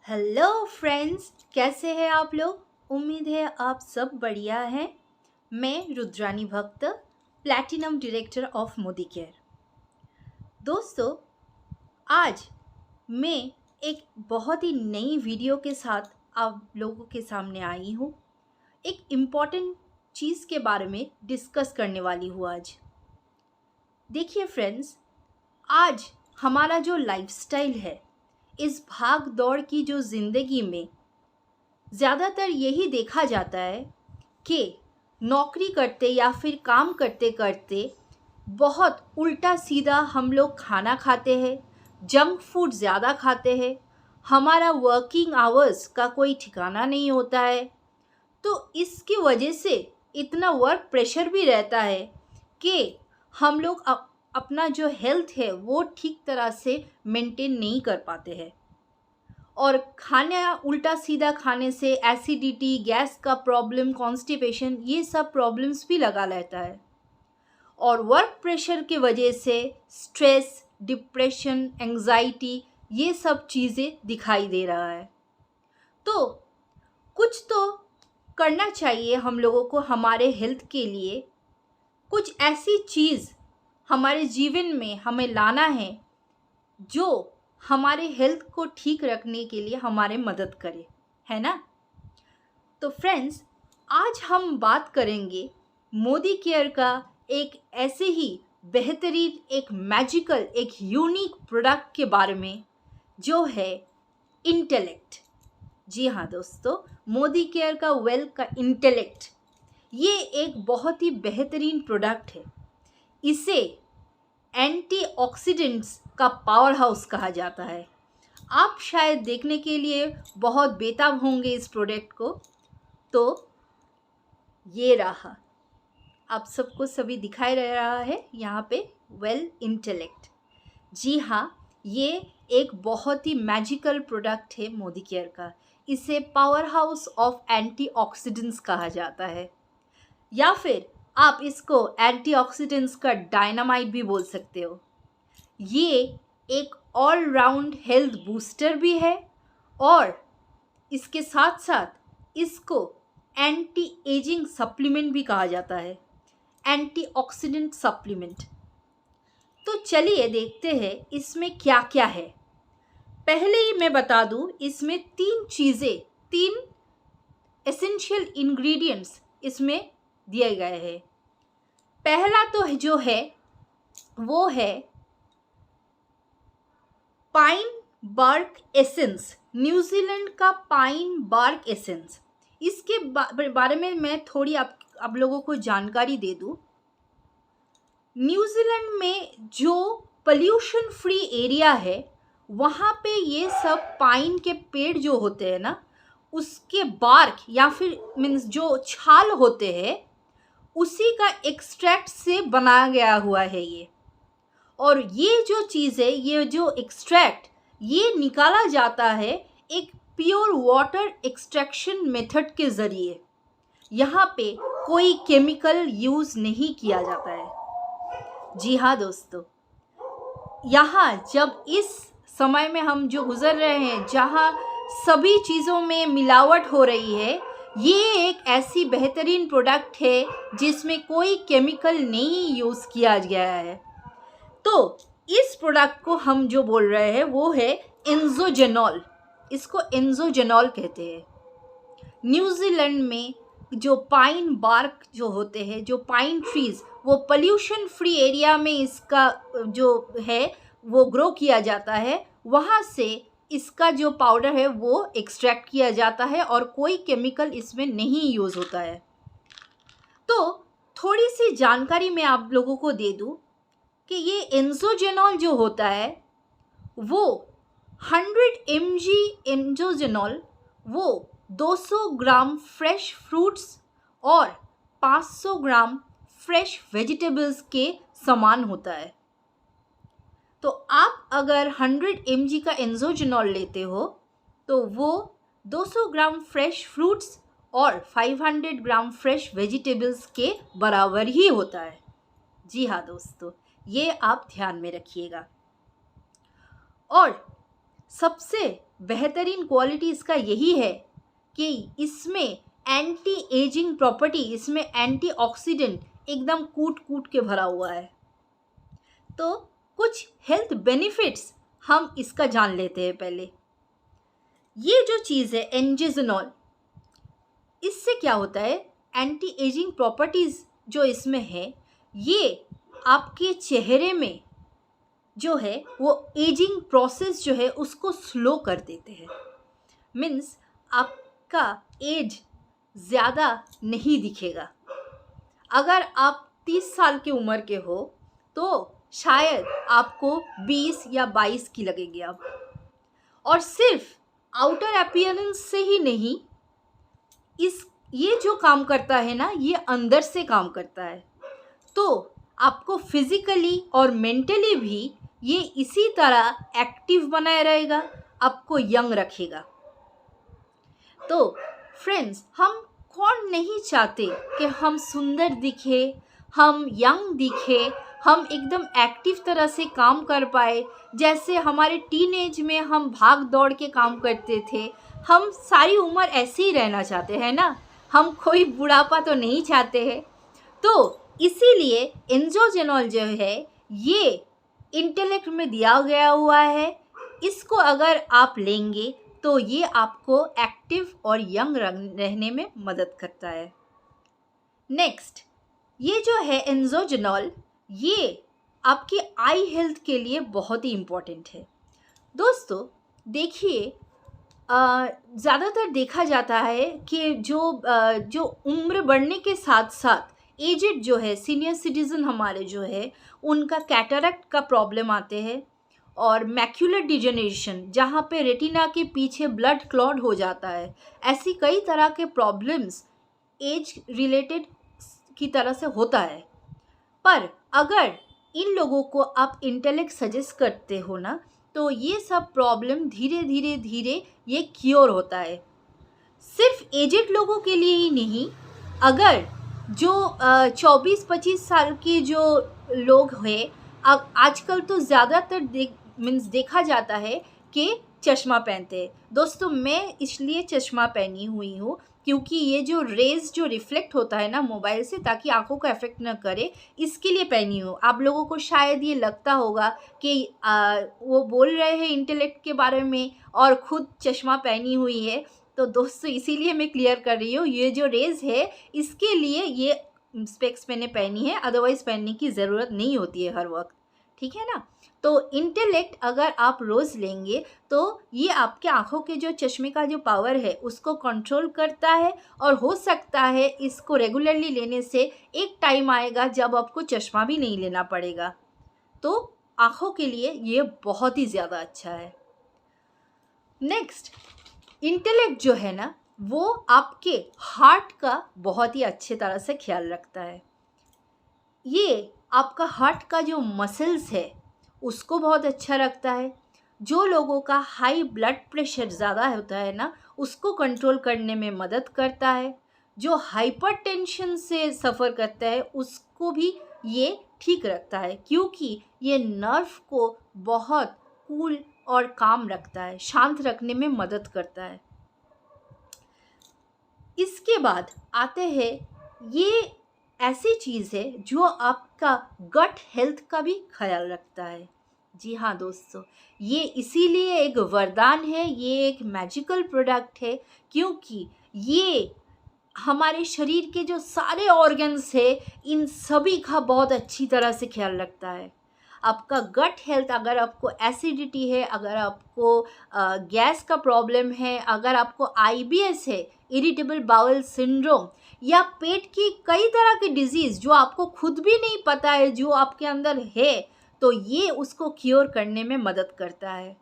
Hello friends, कैसे हैं आप लोग। उम्मीद है आप सब बढ़िया हैं। मैं रुद्रानी भक्त, platinum director of Modi care. दोस्तों, आज मैं एक बहुत ही नई वीडियो के साथ आप लोगों के सामने आई हूँ। एक इम्पॉर्टेंट चीज़ के बारे में डिस्कस करने वाली हूँ आज। देखिए फ्रेंड्स, आज हमारा जो लाइफस्टाइल है, इस भाग दौड़ की जो ज़िंदगी में ज़्यादातर यही देखा जाता है कि नौकरी करते या फिर काम करते करते बहुत उल्टा सीधा हम लोग खाना खाते हैं, जंक फूड ज़्यादा खाते हैं, हमारा वर्किंग आवर्स का कोई ठिकाना नहीं होता है। तो इसकी वजह से इतना वर्क प्रेशर भी रहता है कि हम लोग अपना जो हेल्थ है वो ठीक तरह से मेंटेन नहीं कर पाते हैं। और खाना उल्टा सीधा खाने से एसिडिटी, गैस का प्रॉब्लम, कॉन्स्टिपेशन, ये सब प्रॉब्लम्स भी लगा रहता है। और वर्क प्रेशर की वजह से स्ट्रेस, डिप्रेशन, एंजाइटी, ये सब चीज़ें दिखाई दे रहा है। तो कुछ तो करना चाहिए हम लोगों को हमारे हेल्थ के लिए। कुछ ऐसी चीज़ हमारे जीवन में हमें लाना है जो हमारे हेल्थ को ठीक रखने के लिए हमारे मदद करे, है ना। तो फ्रेंड्स, आज हम बात करेंगे मोदी केयर का एक ऐसे ही बेहतरीन, एक मैजिकल, एक यूनिक प्रोडक्ट के बारे में जो है इंटेलेक्ट। जी हाँ दोस्तों, मोदी केयर का वेल का इंटेलेक्ट ये एक बहुत ही बेहतरीन प्रोडक्ट है। इसे एंटीऑक्सीडेंट्स का पावर हाउस कहा जाता है। आप शायद देखने के लिए बहुत बेताब होंगे इस प्रोडक्ट को। तो ये रहा, आप सबको सभी दिखाई दे रहा है यहाँ पे वेल इंटेलेक्ट। जी हाँ, ये एक बहुत ही मैजिकल प्रोडक्ट है मोदी केयर का। इसे पावर हाउस ऑफ एंटीऑक्सीडेंट्स कहा जाता है, या फिर आप इसको एंटीऑक्सीडेंट्स का डायनामाइट भी बोल सकते हो। ये एक ऑल राउंड हेल्थ बूस्टर भी है और इसके साथ साथ इसको एंटी एजिंग सप्लीमेंट भी कहा जाता है, एंटीऑक्सीडेंट सप्लीमेंट। तो चलिए देखते हैं इसमें क्या क्या है। पहले ही मैं बता दूं, इसमें तीन एसेंशियल इंग्रेडिएंट्स इसमें दिए गए हैं। पहला तो जो है वो है पाइन बार्क एसेंस, न्यूजीलैंड का पाइन बार्क एसेंस। इसके बारे में मैं थोड़ी आप लोगों को जानकारी दे दूं। न्यूजीलैंड में जो पोल्यूशन फ्री एरिया है, वहाँ पे ये सब पाइन के पेड़ जो होते हैं ना, उसके बार्क या फिर मीन्स जो छाल होते हैं, उसी का एक्सट्रैक्ट से बनाया गया हुआ है ये। और ये जो चीज़ है, ये जो एक्सट्रैक्ट ये निकाला जाता है एक प्योर वाटर एक्सट्रैक्शन मेथड के ज़रिए। यहाँ पे कोई केमिकल यूज़ नहीं किया जाता है। जी हाँ दोस्तों, यहाँ जब इस समय में हम जो गुज़र रहे हैं, जहाँ सभी चीज़ों में मिलावट हो रही है, ये एक ऐसी बेहतरीन प्रोडक्ट है जिसमें कोई केमिकल नहीं यूज़ किया गया है। तो इस प्रोडक्ट को हम जो बोल रहे हैं वो है एंजोजेनॉल। इसको एंजोजेनॉल कहते हैं। न्यूजीलैंड में जो पाइन बार्क जो होते हैं, जो पाइन ट्रीज़, वो पोल्यूशन फ्री एरिया में इसका जो है वो ग्रो किया जाता है। वहाँ से इसका जो पाउडर है वो एक्सट्रैक्ट किया जाता है और कोई केमिकल इसमें नहीं यूज़ होता है। तो थोड़ी सी जानकारी मैं आप लोगों को दे दूँ कि ये एंजोजेनॉल जो होता है वो 100 mg एंजोजेनॉल वो 200 ग्राम फ्रेश फ्रूट्स और 500 ग्राम फ्रेश वेजिटेबल्स के समान होता है। तो आप अगर 100 mg का एंजोजेनॉल लेते हो तो वो 200 ग्राम फ्रेश फ्रूट्स और 500 ग्राम फ्रेश वेजिटेबल्स के बराबर ही होता है। जी हाँ दोस्तों, ये आप ध्यान में रखिएगा। और सबसे बेहतरीन क्वालिटी इसका यही है कि इसमें एंटी एजिंग प्रॉपर्टी, इसमें एंटीऑक्सीडेंट एकदम कूट कूट के भरा हुआ है। तो कुछ हेल्थ बेनिफिट्स हम इसका जान लेते हैं पहले। ये जो चीज़ है एंजिजनॉल, इससे क्या होता है, एंटी एजिंग प्रॉपर्टीज़ जो इसमें है, ये आपके चेहरे में जो है वो एजिंग प्रोसेस जो है उसको स्लो कर देते हैं। मीन्स आपका एज ज़्यादा नहीं दिखेगा। अगर आप 30 साल की उम्र के हो तो शायद आपको 20 या 22 की लगेगी अब। और सिर्फ आउटर अपीयरेंस से ही नहीं, ये जो काम करता है ना, ये अंदर से काम करता है। तो आपको फिजिकली और मेंटली भी ये इसी तरह एक्टिव बनाए रहेगा, आपको यंग रखेगा। तो फ्रेंड्स, हम कौन नहीं चाहते कि हम सुंदर दिखे, हम यंग दिखे, हम एकदम एक्टिव तरह से काम कर पाए। जैसे हमारे टीनेज में हम भाग दौड़ के काम करते थे, हम सारी उम्र ऐसे ही रहना चाहते हैं ना, हम कोई बुढ़ापा तो नहीं चाहते हैं। तो इसीलिए एंजियोजेनॉल जो है ये इंटेलेक्ट में दिया गया हुआ है। इसको अगर आप लेंगे तो ये आपको एक्टिव और यंग रहने में मदद करता है। नेक्स्ट, ये जो है एंजियोजेनॉल, ये आपकी आई हेल्थ के लिए बहुत ही इम्पोर्टेंट है। दोस्तों देखिए, ज़्यादातर देखा जाता है कि जो उम्र बढ़ने के साथ साथ एजेड जो है, सीनियर सिटीज़न हमारे जो है, उनका कैटरेक्ट का प्रॉब्लम आते हैं और मैक्यूलर डिजेनरेशन, जहाँ पे रेटिना के पीछे ब्लड क्लॉट हो जाता है। ऐसी कई तरह के प्रॉब्लम्स एज रिलेटेड की तरह से होता है। पर अगर इन लोगों को आप इंटेलेक्ट सजेस्ट करते हो ना, तो ये सब प्रॉब्लम धीरे धीरे धीरे ये क्योर होता है। सिर्फ एजेड लोगों के लिए ही नहीं, अगर जो 24-25 साल के जो लोग हैं, अब आजकल तो ज़्यादातर देखा जाता है कि चश्मा पहनते हैं। दोस्तों, मैं इसलिए चश्मा पहनी हुई हूँ क्योंकि ये जो रेज़ जो रिफ्लेक्ट होता है ना मोबाइल से, ताकि आंखों को अफेक्ट ना करे, इसके लिए पहनी हूँ। आप लोगों को शायद ये लगता होगा कि वो बोल रहे हैं इंटेलेक्ट के बारे में और ख़ुद चश्मा पहनी हुई है। तो दोस्तों, इसीलिए मैं क्लियर कर रही हूँ, ये जो रेज़ है इसके लिए ये स्पेक्स मैंने पहनी है, अदरवाइज़ पहनने की ज़रूरत नहीं होती है हर वक्त, ठीक है ना। तो इंटेलेक्ट अगर आप रोज़ लेंगे तो ये आपके आँखों के जो चश्मे का जो पावर है उसको कंट्रोल करता है, और हो सकता है इसको रेगुलरली लेने से एक टाइम आएगा जब आपको चश्मा भी नहीं लेना पड़ेगा। तो आँखों के लिए ये बहुत ही ज़्यादा अच्छा है। नेक्स्ट, इंटेलेक्ट जो है ना, वो आपके हार्ट का बहुत ही अच्छे तरह से ख्याल रखता है। ये आपका हार्ट का जो मसल्स है उसको बहुत अच्छा रखता है। जो लोगों का हाई ब्लड प्रेशर ज़्यादा होता है ना, उसको कंट्रोल करने में मदद करता है। जो हाइपरटेंशन से सफ़र करता है उसको भी ये ठीक रखता है, क्योंकि ये नर्व को बहुत कूल और काम रखता है, शांत रखने में मदद करता है। इसके बाद आते हैं, ये ऐसी चीज़ है जो आपका गट हेल्थ का भी ख्याल रखता है। जी हाँ दोस्तों, ये इसीलिए एक वरदान है, ये एक मैजिकल प्रोडक्ट है, क्योंकि ये हमारे शरीर के जो सारे ऑर्गन्स है इन सभी का बहुत अच्छी तरह से ख्याल रखता है। आपका गट हेल्थ, अगर आपको एसिडिटी है, अगर आपको गैस का प्रॉब्लम है, अगर आपको IBS है, इरिटेबल बाउल सिंड्रोम, या पेट की कई तरह की डिजीज़ जो आपको खुद भी नहीं पता है जो आपके अंदर है, तो ये उसको क्योर करने में मदद करता है।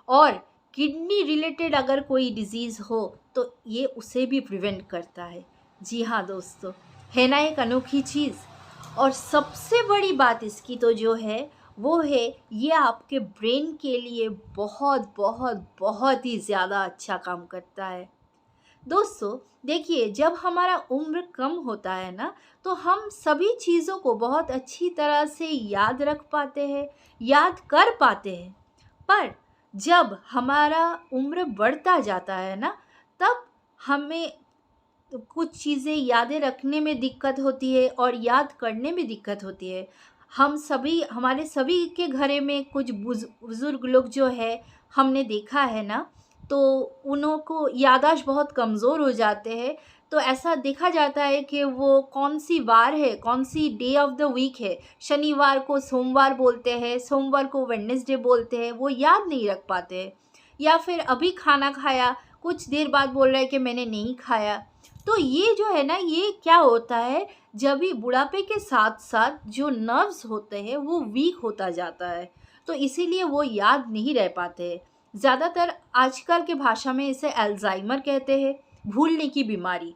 और किडनी रिलेटेड अगर कोई डिज़ीज़ हो तो ये उसे भी प्रिवेंट करता है। जी हाँ दोस्तों, है ना एक अनोखी चीज़। और सबसे बड़ी बात इसकी तो जो है वो है, ये आपके ब्रेन के लिए बहुत बहुत बहुत ही ज़्यादा अच्छा काम करता है। दोस्तों देखिए, जब हमारा उम्र कम होता है ना, तो हम सभी चीज़ों को बहुत अच्छी तरह से याद रख पाते हैं, याद कर पाते हैं। पर जब हमारा उम्र बढ़ता जाता है ना, तब हमें कुछ चीज़ें यादें रखने में दिक्कत होती है और याद करने में दिक्कत होती है। हम सभी, हमारे सभी के घरे में कुछ बुज़ुर्ग लोग जो है, हमने देखा है ना, तो उन्हों को याददाश्त बहुत कमज़ोर हो जाते हैं। तो ऐसा देखा जाता है कि वो कौन-सी वार है, कौन-सी डे ऑफ़ द वीक है, शनिवार को सोमवार बोलते हैं, सोमवार को वेडनेसडे बोलते हैं, वो याद नहीं रख पाते हैं। या फिर अभी खाना खाया, कुछ देर बाद बोल रहे हैं कि मैंने नहीं खाया। तो ये जो है ना, ये क्या होता है, जब भी बुढ़ापे के साथ साथ जो नर्व्स होते हैं वो वीक होता जाता है, तो इसीलिए वो याद नहीं रह पाते हैं। ज़्यादातर आजकल के भाषा में इसे अल्जाइमर कहते हैं, भूलने की बीमारी।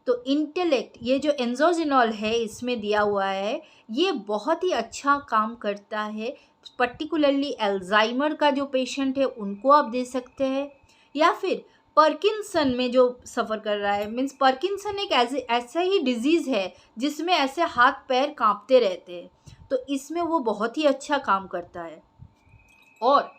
तो इंटेलेक्ट, ये जो एंजोजिनॉल है इसमें दिया हुआ है, ये बहुत ही अच्छा काम करता है। पर्टिकुलरली अल्जाइमर का जो पेशेंट है उनको आप दे सकते हैं, या फिर पार्किंसन में जो सफ़र कर रहा है, मीन्स पार्किंसन एक ऐसा ही डिजीज़ है जिसमें ऐसे हाथ पैर कांपते रहते हैं, तो इसमें वो बहुत ही अच्छा काम करता है। और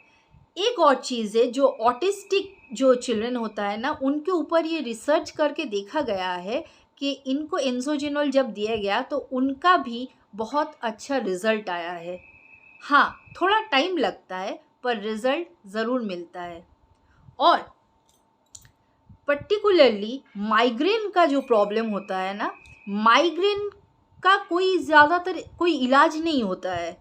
एक और चीज़ है, जो ऑटिस्टिक जो चिल्ड्रन होता है ना, उनके ऊपर ये रिसर्च करके देखा गया है कि इनको एंजोजिनोल जब दिया गया तो उनका भी बहुत अच्छा रिज़ल्ट आया है। हाँ, थोड़ा टाइम लगता है पर रिज़ल्ट ज़रूर मिलता है। और पर्टिकुलरली माइग्रेन का जो प्रॉब्लम होता है ना, माइग्रेन का ज़्यादातर कोई इलाज नहीं होता है।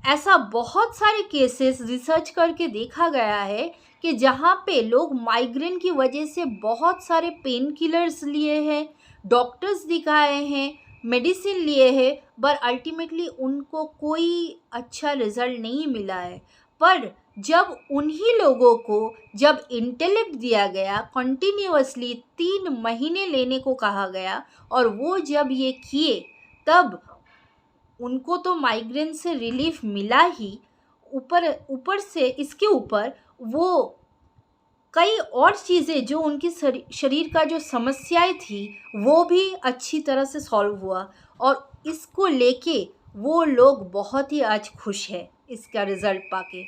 ऐसा बहुत सारे केसेस रिसर्च करके देखा गया है कि जहाँ पे लोग माइग्रेन की वजह से बहुत सारे पेन किलर्स लिए हैं, डॉक्टर्स दिखाए हैं, मेडिसिन लिए हैं, पर अल्टीमेटली उनको कोई अच्छा रिजल्ट नहीं मिला है। पर जब उन्हीं लोगों को जब इंटेलेक्ट दिया गया, कंटिन्यूअसली 3 महीने लेने को कहा गया, और वो जब ये किए, तब उनको तो माइग्रेन से रिलीफ मिला ही, ऊपर ऊपर से इसके ऊपर वो कई और चीज़ें जो उनकी शरीर का जो समस्याएं थी वो भी अच्छी तरह से सॉल्व हुआ, और इसको लेके वो लोग बहुत ही आज खुश है इसका रिज़ल्ट पाके।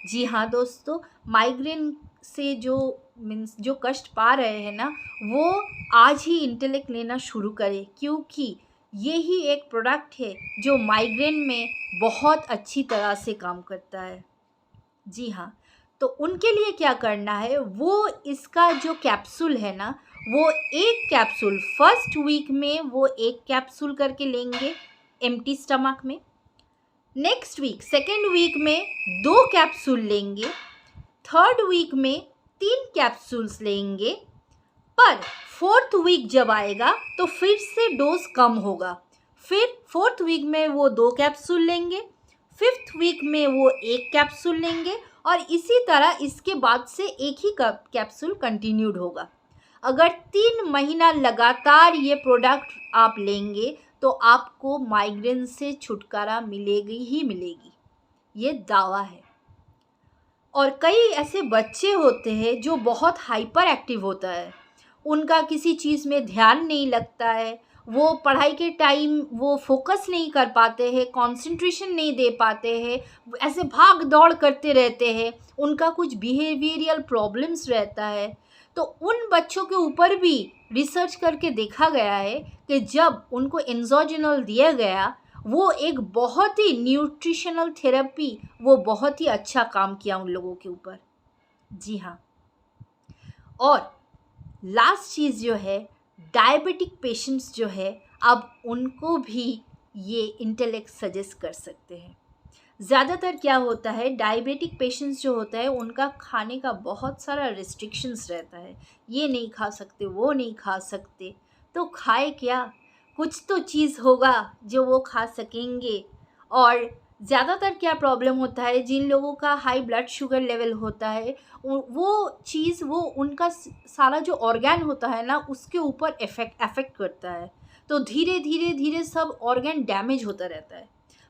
जी हाँ दोस्तों, माइग्रेन से जो मीन्स जो कष्ट पा रहे हैं ना, वो आज ही इंटेलेक्ट लेना शुरू करें, क्योंकि ये ही एक प्रोडक्ट है जो माइग्रेन में बहुत अच्छी तरह से काम करता है। जी हाँ, तो उनके लिए क्या करना है, वो इसका जो कैप्सूल है ना, वो एक कैप्सूल फर्स्ट वीक में वो एक कैप्सूल करके लेंगे एम्प्टी स्टमक में। नेक्स्ट वीक सेकेंड वीक में 2 कैप्सूल लेंगे, थर्ड वीक में 3 कैप्सूल्स लेंगे। पर फोर्थ वीक जब आएगा तो फिर से डोज कम होगा, फिर फोर्थ वीक में वो 2 कैप्सूल लेंगे, फिफ्थ वीक में वो 1 कैप्सूल लेंगे, और इसी तरह इसके बाद से एक ही कैप्सूल कंटिन्यूड होगा। अगर 3 महीना लगातार ये प्रोडक्ट आप लेंगे तो आपको माइग्रेन से छुटकारा मिलेगी ही मिलेगी, ये दावा है। और कई ऐसे बच्चे होते हैं जो बहुत हाइपर एक्टिव होता है, उनका किसी चीज़ में ध्यान नहीं लगता है, वो पढ़ाई के टाइम वो फोकस नहीं कर पाते हैं, कंसंट्रेशन नहीं दे पाते हैं, ऐसे भाग दौड़ करते रहते हैं, उनका कुछ बिहेवियरल प्रॉब्लम्स रहता है। तो उन बच्चों के ऊपर भी रिसर्च करके देखा गया है कि जब उनको एंजोजिनोल दिया गया, वो एक बहुत ही न्यूट्रिशनल थेरेपी, वो बहुत ही अच्छा काम किया उन लोगों के ऊपर। जी हाँ, और लास्ट चीज़ जो है, डायबिटिक पेशेंट्स जो है, अब उनको भी ये इंटेलेक्ट सजेस्ट कर सकते हैं। ज़्यादातर क्या होता है, डायबिटिक पेशेंट्स जो होता है उनका खाने का बहुत सारा रिस्ट्रिक्शंस रहता है, ये नहीं खा सकते, वो नहीं खा सकते, तो खाए क्या, कुछ तो चीज़ होगा जो वो खा सकेंगे। और ज़्यादातर क्या प्रॉब्लम होता है, जिन लोगों का हाई ब्लड शुगर लेवल होता है, वो चीज़ वो उनका सारा जो ऑर्गन होता है ना, उसके ऊपर अफेक्ट करता है, तो धीरे धीरे धीरे सब ऑर्गन डैमेज होता रहता है।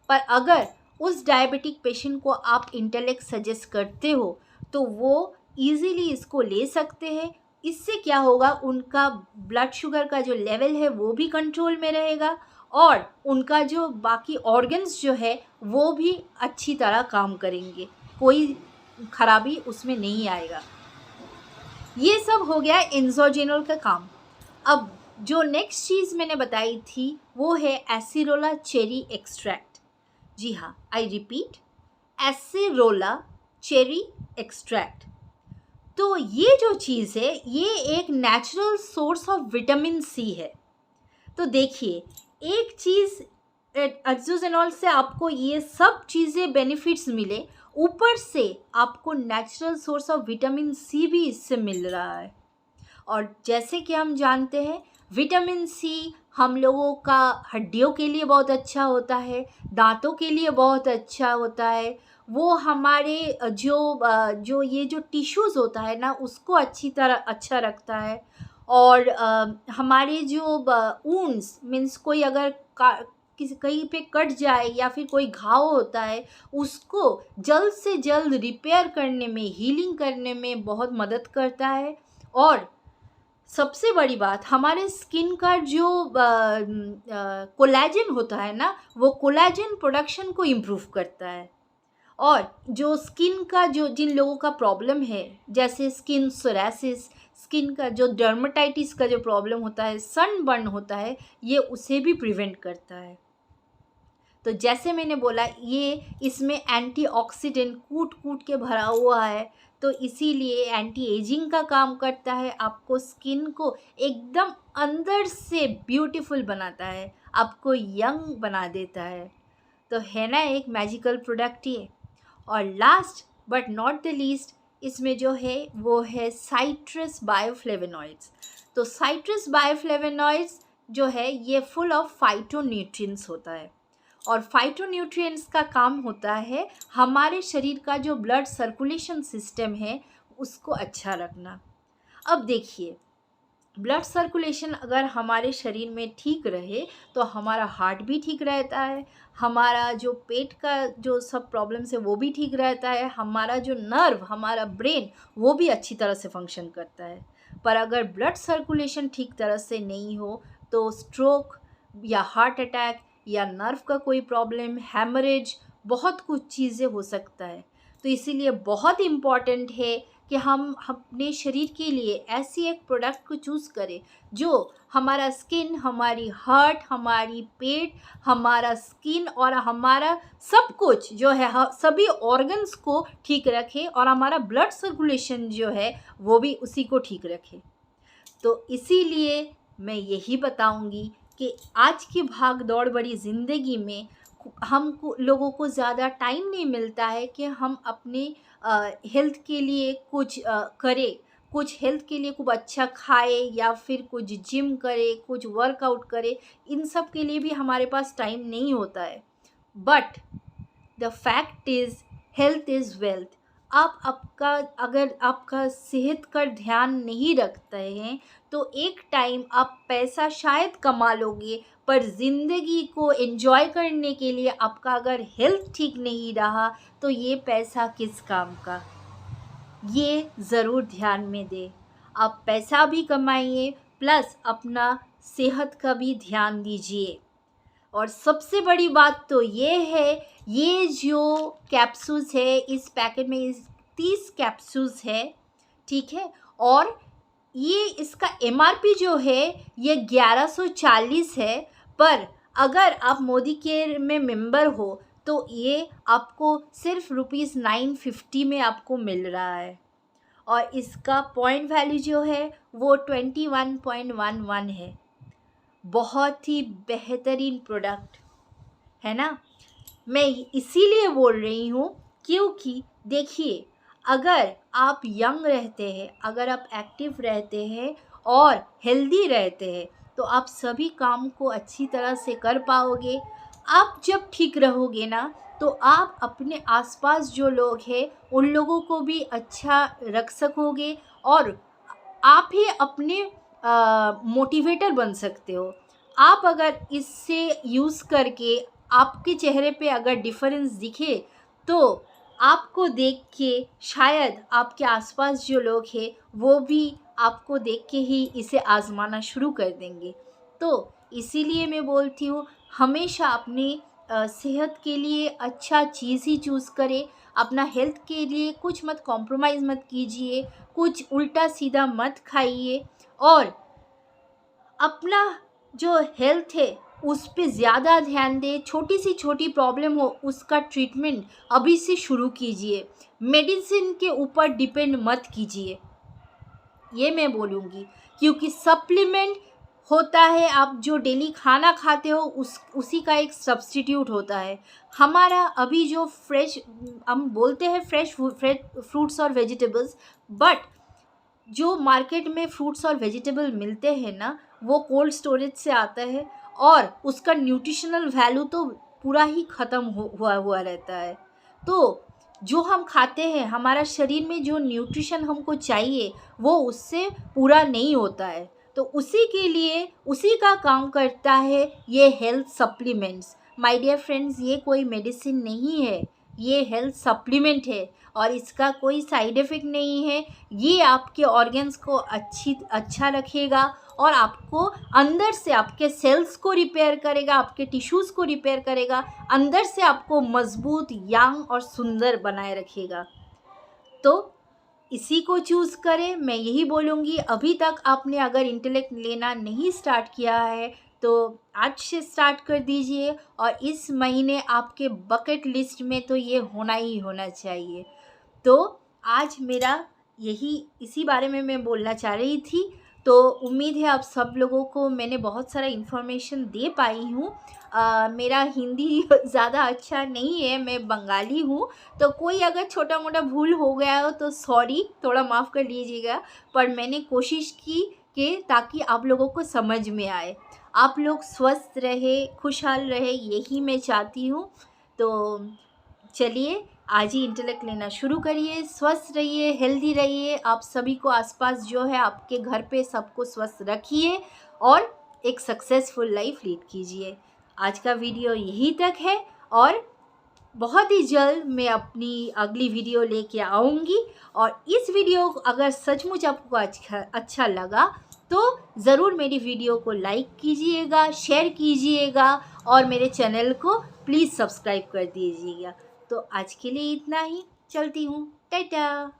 पर अगर उस डायबिटिक पेशेंट को आप इंटेलेक्ट सजेस्ट करते हो तो वो इजीली इसको ले सकते हैं। इससे क्या होगा, उनका ब्लड शुगर का जो लेवल है वो भी कंट्रोल में रहेगा, और उनका जो बाकी ऑर्गन्स जो है वो भी अच्छी तरह काम करेंगे, कोई खराबी उसमें नहीं आएगा। ये सब हो गया एंजोजेनल का काम। अब जो नेक्स्ट चीज़ मैंने बताई थी वो है एसिरोला चेरी एक्सट्रैक्ट। जी हाँ, I repeat, acerola cherry extract. तो ये जो चीज़ है ये एक natural source of vitamin C है। तो देखिए, एक चीज़ एड्जोजेनॉल से आपको ये सब चीज़ें बेनिफिट्स मिले, ऊपर से आपको natural source of vitamin C भी इससे मिल रहा है। और जैसे कि हम जानते हैं विटामिन सी हम लोगों का हड्डियों के लिए बहुत अच्छा होता है, दांतों के लिए बहुत अच्छा होता है। वो हमारे जो ये जो टिश्यूज़ होता है ना उसको अच्छी तरह अच्छा रखता है। और हमारे जो वुंड्स मीन्स कोई अगर किसी कहीं पे कट जाए या फिर कोई घाव होता है उसको जल्द से जल्द रिपेयर करने में, हीलिंग करने में बहुत मदद करता है। और सबसे बड़ी बात, हमारे स्किन का जो कोलेजन होता है ना वो कोलेजन प्रोडक्शन को इम्प्रूव करता है। और जो स्किन का जो जिन लोगों का प्रॉब्लम है जैसे स्किन सोरासिस, स्किन का जो डर्मेटाइटिस का जो प्रॉब्लम होता है, सनबर्न होता है, ये उसे भी प्रिवेंट करता है। तो जैसे मैंने बोला ये इसमें एंटीऑक्सीडेंट कूट कूट के भरा हुआ है, तो इसीलिए एंटी एजिंग का काम करता है, आपको स्किन को एकदम अंदर से ब्यूटीफुल बनाता है, आपको यंग बना देता है। तो है ना एक मैजिकल प्रोडक्ट ये। और last but not the least इसमें जो है वो है साइट्रस बायोफ्लेवोनॉइड्स। तो साइट्रस बायोफ्लेवोनॉइड्स जो है ये फुल ऑफ फाइटोन्यूट्रिएंट्स होता है। और फाइटोन्यूट्रिएंट्स का काम होता है हमारे शरीर का जो ब्लड सर्कुलेशन सिस्टम है उसको अच्छा रखना। अब देखिए, ब्लड सर्कुलेशन अगर हमारे शरीर में ठीक रहे तो हमारा हार्ट भी ठीक रहता है, हमारा जो पेट का जो सब प्रॉब्लम्स है वो भी ठीक रहता है, हमारा जो नर्व, हमारा ब्रेन वो भी अच्छी तरह से फंक्शन करता है। पर अगर ब्लड सर्कुलेशन ठीक तरह से नहीं हो तो स्ट्रोक या हार्ट अटैक या नर्व का कोई प्रॉब्लम, हैमरेज, बहुत कुछ चीज़ें हो सकता है। तो इसीलिए बहुत इम्पॉर्टेंट है कि हम अपने शरीर के लिए ऐसी एक प्रोडक्ट को चूज़ करें जो हमारा स्किन, हमारी हार्ट, हमारी पेट, हमारा स्किन और हमारा सब कुछ जो है सभी ऑर्गन्स को ठीक रखे और हमारा ब्लड सर्कुलेशन जो है वो भी उसी को ठीक रखे। तो इसीलिए मैं यही बताऊंगी कि आज की भाग दौड़ भरी ज़िंदगी में हम लोगों को ज़्यादा टाइम नहीं मिलता है कि हम अपने हेल्थ के लिए कुछ करें, कुछ हेल्थ के लिए खूब अच्छा खाए या फिर कुछ जिम करे, कुछ वर्कआउट करे, इन सब के लिए भी हमारे पास टाइम नहीं होता है। But the fact is health is wealth. आप अगर आपका सेहत का ध्यान नहीं रखते हैं तो एक टाइम आप पैसा शायद कमा लोगे, पर ज़िंदगी को एंजॉय करने के लिए आपका अगर हेल्थ ठीक नहीं रहा तो ये पैसा किस काम का। ये ज़रूर ध्यान में दें। आप पैसा भी कमाइए प्लस अपना सेहत का भी ध्यान दीजिए। और सबसे बड़ी बात तो ये है, ये जो कैप्सूल्स है इस पैकेट में 30 कैप्सूल्स है, ठीक है। और ये इसका एमआरपी जो है ये 1140 है, पर अगर आप मोदी केयर में मेंबर हो तो ये आपको सिर्फ ₹950 में आपको मिल रहा है। और इसका पॉइंट वैल्यू जो है वो 21.11 है। बहुत ही बेहतरीन प्रोडक्ट है ना। मैं इसीलिए बोल रही हूँ क्योंकि देखिए, अगर आप यंग रहते हैं, अगर आप एक्टिव रहते हैं और हेल्दी रहते हैं तो आप सभी काम को अच्छी तरह से कर पाओगे। आप जब ठीक रहोगे ना तो आप अपने आसपास जो लोग हैं उन लोगों को भी अच्छा रख सकोगे और आप ही अपने मोटिवेटर बन सकते हो। आप अगर इससे यूज़ करके आपके चेहरे पे अगर डिफरेंस दिखे तो आपको देख के शायद आपके आसपास जो लोग हैं वो भी आपको देख के ही इसे आज़माना शुरू कर देंगे। तो इसीलिए मैं बोलती हूँ हमेशा अपनी सेहत के लिए अच्छा चीज़ ही चूज़ करें, अपना हेल्थ के लिए कुछ मत कॉम्प्रोमाइज़ मत कीजिए, कुछ उल्टा सीधा मत खाइए और अपना जो हेल्थ है उस पे ज़्यादा ध्यान दें। छोटी सी छोटी प्रॉब्लम हो उसका ट्रीटमेंट अभी से शुरू कीजिए, मेडिसिन के ऊपर डिपेंड मत कीजिए, ये मैं बोलूँगी। क्योंकि सप्लीमेंट होता है, आप जो डेली खाना खाते हो उसी का एक सब्स्टिट्यूट होता है। हमारा अभी जो फ्रेश, हम बोलते हैं फ्रेश फ्रूट्स और वेजिटेबल्स, बट जो मार्केट में फ्रूट्स और वेजिटेबल मिलते हैं ना, वो कोल्ड स्टोरेज से आता है और उसका न्यूट्रिशनल वैल्यू तो पूरा ही ख़त्म हुआ रहता है। तो जो हम खाते हैं, हमारा शरीर में जो न्यूट्रिशन हमको चाहिए वो उससे पूरा नहीं होता है। तो उसी के लिए उसी का काम करता है ये health supplements. My dear friends, ये कोई मेडिसिन नहीं है, ये हेल्थ सप्लीमेंट है और इसका कोई साइड इफ़ेक्ट नहीं है। ये आपके ऑर्गन्स को अच्छा रखेगा और आपको अंदर से आपके सेल्स को रिपेयर करेगा, आपके टिश्यूज़ को रिपेयर करेगा, अंदर से आपको मजबूत, यंग और सुंदर बनाए रखेगा। तो इसी को चूज़ करें, मैं यही बोलूँगी। अभी तक आपने अगर इंटेलेक्ट लेना नहीं स्टार्ट किया है तो आज से स्टार्ट कर दीजिए और इस महीने आपके बकेट लिस्ट में तो ये होना ही होना चाहिए। तो आज मेरा इसी बारे में मैं बोलना चाह रही थी। तो उम्मीद है आप सब लोगों को मैंने बहुत सारा इन्फॉर्मेशन दे पाई हूँ। मेरा हिंदी ज़्यादा अच्छा नहीं है, मैं बंगाली हूँ, तो कोई अगर छोटा मोटा भूल हो गया हो तो सॉरी, थोड़ा माफ़ कर लीजिएगा। पर मैंने कोशिश की कि ताकि आप लोगों को समझ में आए, आप लोग स्वस्थ रहे, खुशहाल रहे, यही मैं चाहती हूँ। तो चलिए आज ही इंटेलेक्ट लेना शुरू करिए, स्वस्थ रहिए, हेल्दी रहिए। आप सभी को आसपास जो है आपके घर पे सबको स्वस्थ रखिए और एक सक्सेसफुल लाइफ लीड कीजिए। आज का वीडियो यहीं तक है और बहुत ही जल्द मैं अपनी अगली वीडियो लेके आऊँगी। और इस वीडियो अगर सचमुच आपको अच्छा लगा तो ज़रूर मेरी वीडियो को लाइक कीजिएगा, शेयर कीजिएगा और मेरे चैनल को प्लीज़ सब्सक्राइब कर दीजिएगा। तो आज के लिए इतना ही, चलती हूँ, टाटा।